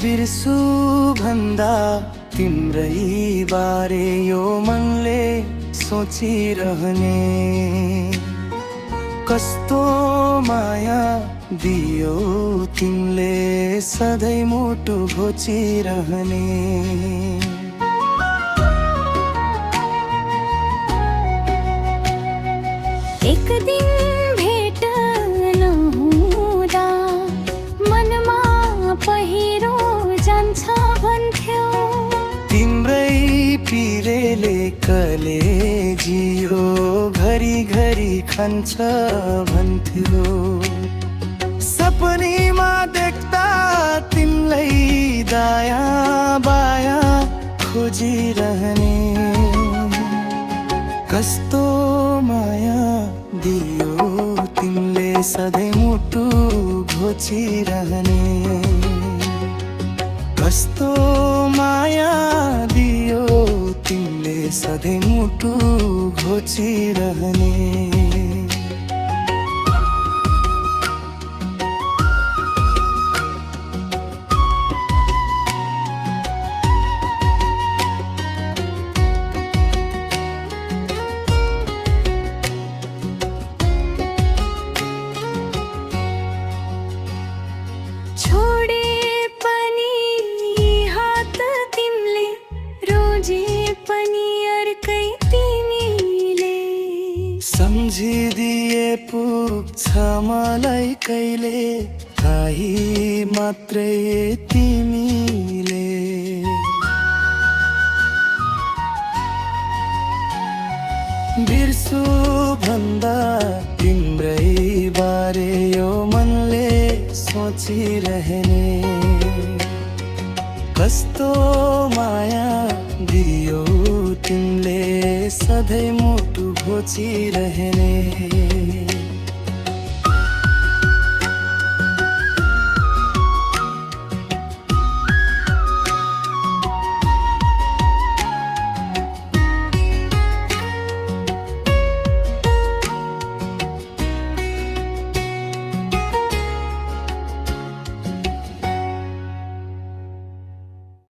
बिर्सु भन्दा तिम्रै बारे यो मनले सोचिरहने। कस्तो माया दियो तिमीले सधैँ मुटु घोचिरहने। एक दिन भेट नहुँदा मनमा पहिरो जान्छ भन्थ्यो। तिम्रै पिरेले कलेजियो घरी घरी खान्छ भन्थ्यो। सपनीमा देख्दा तिमीलाई दाया बाया खोजिरहने। कस्तो माया दियो तिमीले सधैँ मुटु घोचिरहने। कस्तो माया दियो तिमीले सधैँ मुटु घोचिरहने। छोडे पनि हात तिमीले, रोजे पनि अर्कै तिमीले। सम्झिदिए पुग्छ मलाई कहिले, थाही मात्रै तिमीले। बिर्सु भन्दा तिम्रै बारे यो मनले सोचिरहने। कस्तो माया दियो तिमीले सधैँ मुटु घोचिरहने।